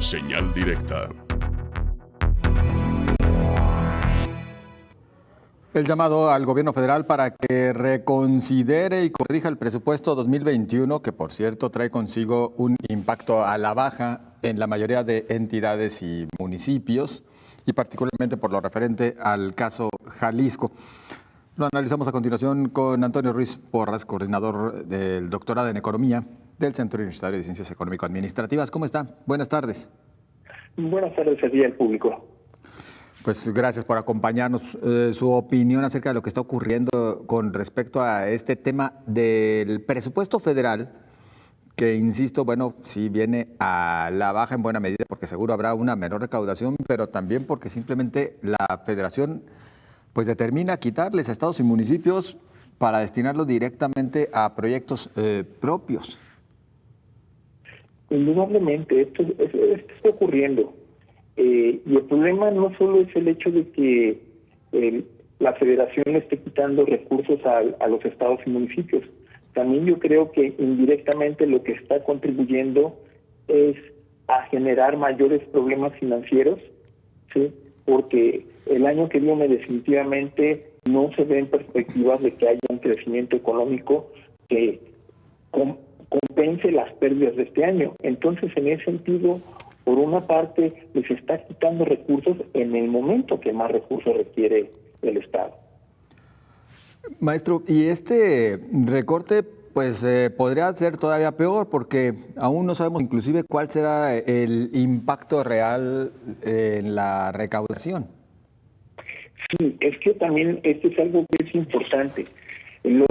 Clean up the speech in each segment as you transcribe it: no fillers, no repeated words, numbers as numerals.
Señal directa. El llamado al gobierno federal para que reconsidere y corrija el presupuesto 2021, que por cierto trae consigo un impacto a la baja en la mayoría de entidades y municipios, y particularmente por lo referente al caso Jalisco. Lo analizamos a continuación con Antonio Ruiz Porras, coordinador del doctorado en Economía del Centro Universitario de Ciencias Económico-Administrativas. ¿Cómo está? Buenas tardes. Buenas tardes a ti al público. Pues gracias por acompañarnos. Su opinión acerca de lo que está ocurriendo con respecto a este tema del presupuesto federal, que insisto, bueno, sí viene a la baja en buena medida porque seguro habrá una menor recaudación, pero también porque simplemente la federación pues determina quitarles a estados y municipios para destinarlo directamente a proyectos propios. Indudablemente, esto está ocurriendo. Y el problema no solo es el hecho de que la federación le esté quitando recursos a los estados y municipios. También yo creo que indirectamente lo que está contribuyendo es a generar mayores problemas financieros, ¿sí? Porque el año que viene definitivamente no se ven perspectivas de que haya un crecimiento económico que compense las pérdidas de este año. Entonces, en ese sentido, por una parte, les está quitando recursos en el momento que más recursos requiere el Estado. Maestro, y este recorte pues podría ser todavía peor porque aún no sabemos inclusive cuál será el impacto real en la recaudación. Sí, es que también esto es algo que es importante.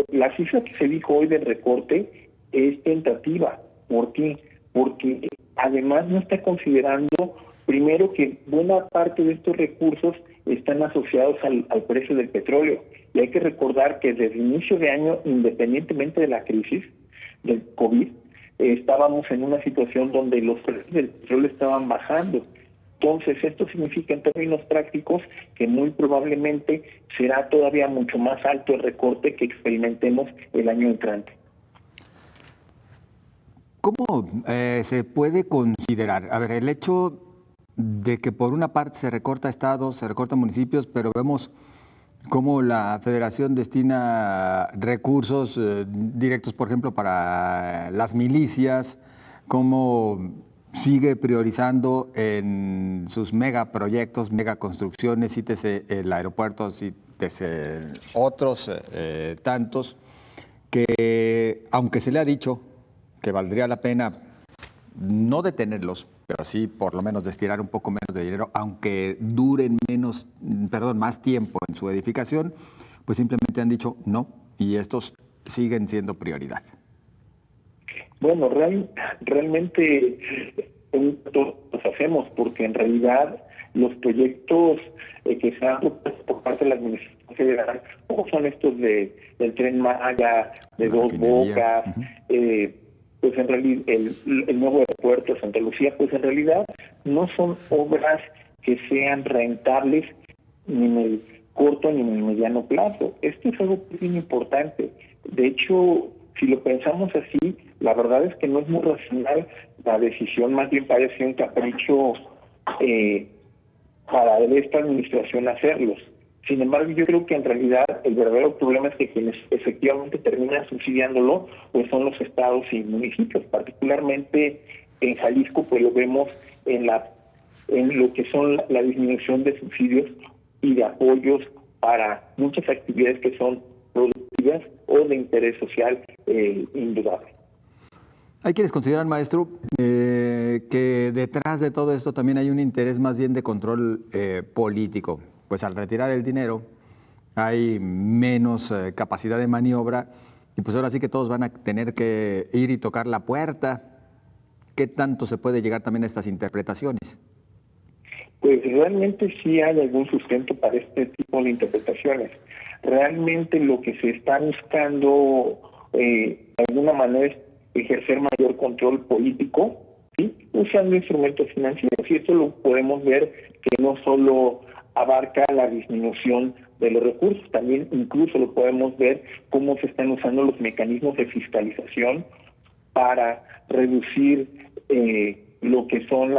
La cifra que se dijo hoy del recorte es tentativa. ¿Por qué? Porque además no está considerando, primero, que buena parte de estos recursos están asociados al precio del petróleo. Y hay que recordar que desde inicio de año, independientemente de la crisis del COVID, estábamos en una situación donde los precios del petróleo estaban bajando. Entonces, esto significa en términos prácticos que muy probablemente será todavía mucho más alto el recorte que experimentemos el año entrante. ¿Cómo se puede considerar? A ver, el hecho de que por una parte se recorta estados, se recorta municipios, pero vemos cómo la federación destina recursos directos, por ejemplo, para las milicias, cómo sigue priorizando en sus megaproyectos, megaconstrucciones, cítese el aeropuerto, cítese otros tantos, que aunque se le ha dicho que valdría la pena no detenerlos, pero sí por lo menos destinar un poco menos de dinero, aunque duren más tiempo en su edificación, pues simplemente han dicho no, y estos siguen siendo prioridad. Bueno, realmente todos los hacemos, porque en realidad los proyectos que se han propuesto por parte de la Administración Federal, como son estos del Tren Maya, de Dos Bocas, pues en realidad el nuevo aeropuerto de Santa Lucía, pues en realidad no son obras que sean rentables ni en el corto ni en el mediano plazo. Esto es algo que es bien importante. De hecho, si lo pensamos así, la verdad es que no es muy racional la decisión, más bien parece un capricho para esta administración hacerlos. Sin embargo, yo creo que en realidad el verdadero problema es que quienes efectivamente terminan subsidiándolo pues son los estados y municipios, particularmente en Jalisco, pues lo vemos en lo que son la disminución de subsidios y de apoyos para muchas actividades que son productivas o de interés social indudable. Hay quienes consideran, maestro, que detrás de todo esto también hay un interés más bien de control político. Pues al retirar el dinero hay menos capacidad de maniobra y pues ahora sí que todos van a tener que ir y tocar la puerta. ¿Qué tanto se puede llegar también a estas interpretaciones? Pues realmente sí hay algún sustento para este tipo de interpretaciones. Realmente lo que se está buscando de alguna manera es ejercer mayor control político, ¿sí?, usando instrumentos financieros. Y esto lo podemos ver que no solo abarca la disminución de los recursos, también incluso lo podemos ver cómo se están usando los mecanismos de fiscalización para reducir lo que son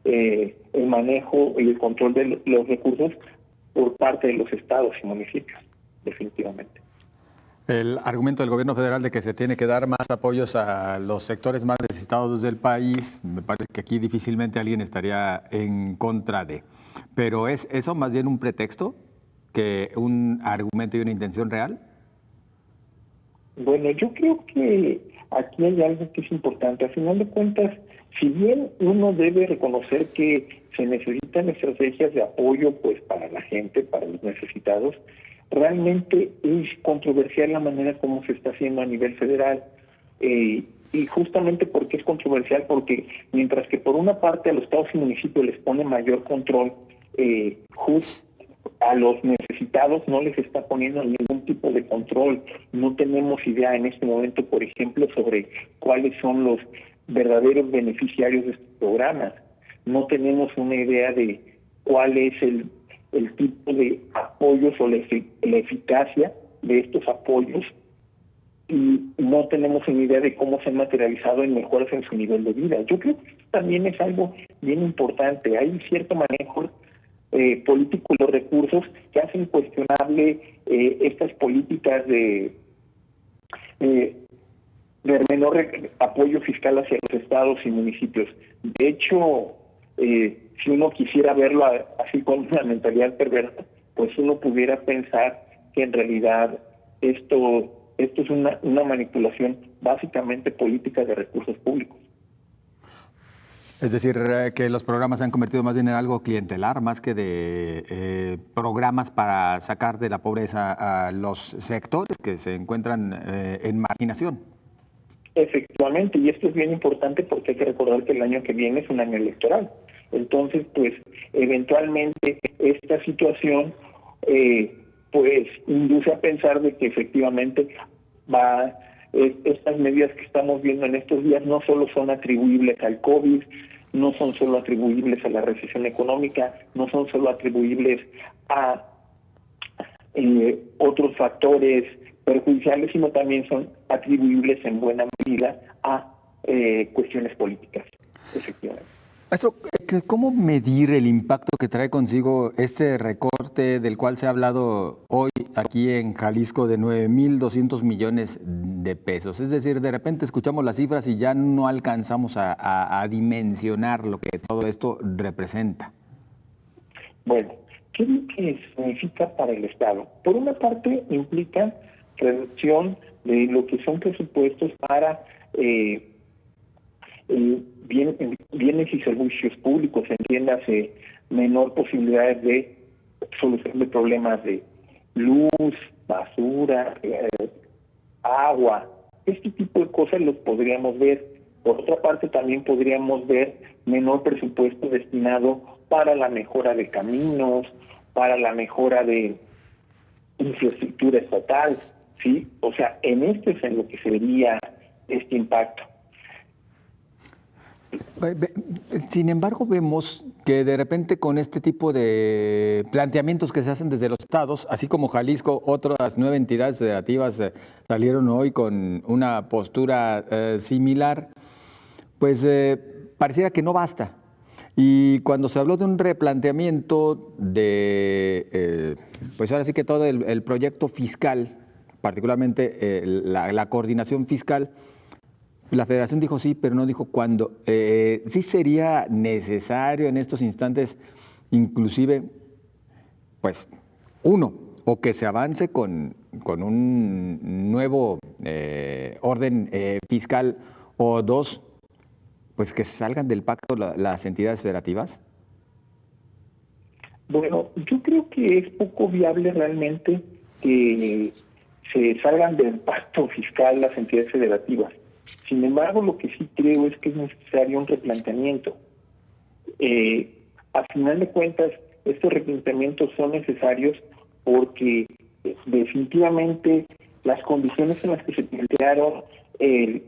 el manejo y el control de los recursos por parte de los estados y municipios, definitivamente. El argumento del gobierno federal de que se tiene que dar más apoyos a los sectores más necesitados del país, me parece que aquí difícilmente alguien estaría en contra de. Pero ¿es eso más bien un pretexto que un argumento y una intención real? Bueno, yo creo que aquí hay algo que es importante. A final de cuentas, si bien uno debe reconocer que se necesitan estrategias de apoyo pues para la gente, para los necesitados, realmente es controversial la manera como se está haciendo a nivel federal. Y justamente porque es controversial, porque mientras que por una parte a los estados y municipios les pone mayor control, a los necesitados no les está poniendo ningún tipo de control. No tenemos idea en este momento, por ejemplo, sobre cuáles son los verdaderos beneficiarios de estos programas. No tenemos una idea de cuál es el tipo de apoyos o la eficacia de estos apoyos, y no tenemos una idea de cómo se han materializado en mejoras en su nivel de vida. Yo creo que esto también es algo bien importante. Hay cierto manejo político de los recursos que hacen cuestionable estas políticas de menor apoyo fiscal hacia los estados y municipios. De hecho, si uno quisiera verlo así con una mentalidad perversa, pues uno pudiera pensar que en realidad esto es una manipulación básicamente política de recursos públicos. Es decir, que los programas se han convertido más bien en algo clientelar, más que de programas para sacar de la pobreza a los sectores que se encuentran en marginación. Efectivamente, y esto es bien importante porque hay que recordar que el año que viene es un año electoral. Entonces, pues, eventualmente esta situación pues induce a pensar de que efectivamente estas medidas que estamos viendo en estos días no solo son atribuibles al COVID, no son solo atribuibles a la recesión económica, no son solo atribuibles a otros factores perjudiciales, sino también son atribuibles en buena medida a cuestiones políticas, efectivamente. Eso, ¿cómo medir el impacto que trae consigo este recorte del cual se ha hablado hoy aquí en Jalisco de 9,200 millones de pesos? Es decir, de repente escuchamos las cifras y ya no alcanzamos a dimensionar lo que todo esto representa. Bueno, ¿qué es lo que significa para el Estado? Por una parte, implica reducción de lo que son presupuestos para bienes y servicios públicos, entiéndase, menor posibilidades de solución de problemas de luz, basura, agua. Este tipo de cosas los podríamos ver. Por otra parte, también podríamos ver menor presupuesto destinado para la mejora de caminos, para la mejora de infraestructura estatal, ¿sí? O sea, en esto es en lo que se vería este impacto. Sin embargo, vemos que de repente con este tipo de planteamientos que se hacen desde los estados, así como Jalisco, otras 9 entidades federativas salieron hoy con una postura similar, pues pareciera que no basta. Y cuando se habló de un replanteamiento de, pues ahora sí que todo el proyecto fiscal, particularmente la coordinación fiscal, la federación dijo sí, pero no dijo cuándo. Sí sería necesario en estos instantes, inclusive, pues, o que se avance con un nuevo orden fiscal, o dos, pues que se salgan del pacto las entidades federativas. Bueno, yo creo que es poco viable realmente que se salgan del pacto fiscal las entidades federativas. Sin embargo, lo que sí creo es que es necesario un replanteamiento. A final de cuentas, estos replanteamientos son necesarios porque definitivamente las condiciones en las que se plantearon el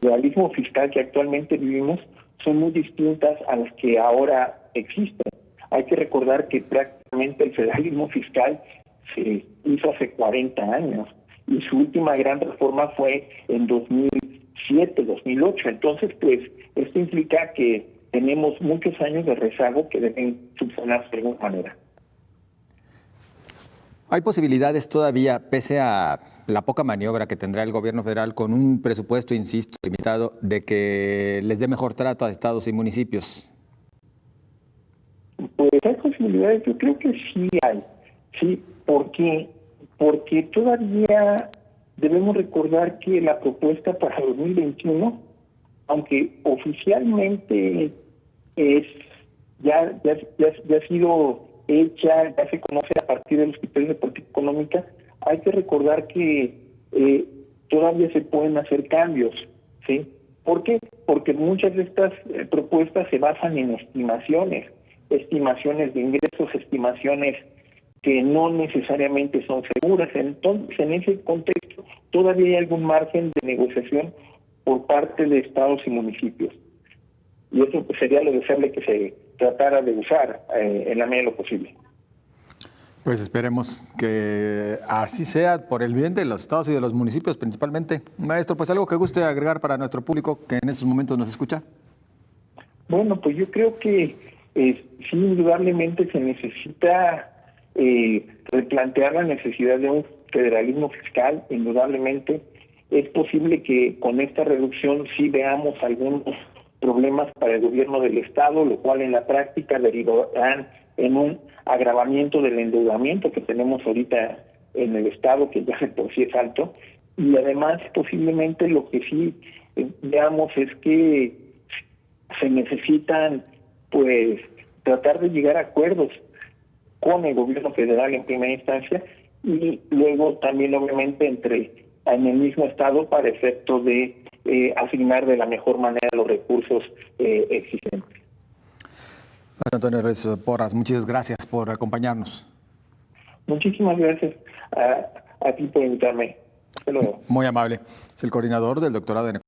federalismo fiscal que actualmente vivimos son muy distintas a las que ahora existen. Hay que recordar que prácticamente el federalismo fiscal se hizo hace 40 años y su última gran reforma fue en 2007, 2008. Entonces, pues, esto implica que tenemos muchos años de rezago que deben subsanarse de alguna manera. ¿Hay posibilidades todavía, pese a la poca maniobra que tendrá el gobierno federal con un presupuesto, insisto, limitado, de que les dé mejor trato a estados y municipios? Pues hay posibilidades, yo creo que sí hay, sí, porque todavía debemos recordar que la propuesta para 2021, aunque oficialmente es ya ha sido hecha, ya se conoce a partir de los criterios de política económica, hay que recordar que todavía se pueden hacer cambios, ¿sí? ¿Por qué? Porque muchas de estas propuestas se basan en estimaciones de ingresos, estimaciones que no necesariamente son seguras. Entonces, en ese contexto, todavía hay algún margen de negociación por parte de estados y municipios. Y eso pues, sería lo deseable que se tratara de usar en la medida de lo posible. Pues esperemos que así sea por el bien de los estados y de los municipios principalmente. Maestro, pues algo que guste agregar para nuestro público que en estos momentos nos escucha. Bueno, pues yo creo que sí, indudablemente se necesita replantear la necesidad de un federalismo fiscal. Indudablemente es posible que con esta reducción sí veamos algunos problemas para el gobierno del Estado, lo cual en la práctica derivarán en un agravamiento del endeudamiento que tenemos ahorita en el Estado, que ya de por sí es alto, y además posiblemente lo que sí veamos es que se necesitan pues tratar de llegar a acuerdos con el gobierno federal en primera instancia y luego también obviamente en el mismo Estado para efecto de asignar de la mejor manera los recursos existentes. Antonio Reyes Porras, muchas gracias por acompañarnos. Muchísimas gracias a ti por invitarme. Hasta luego. Muy amable. Es el coordinador del doctorado en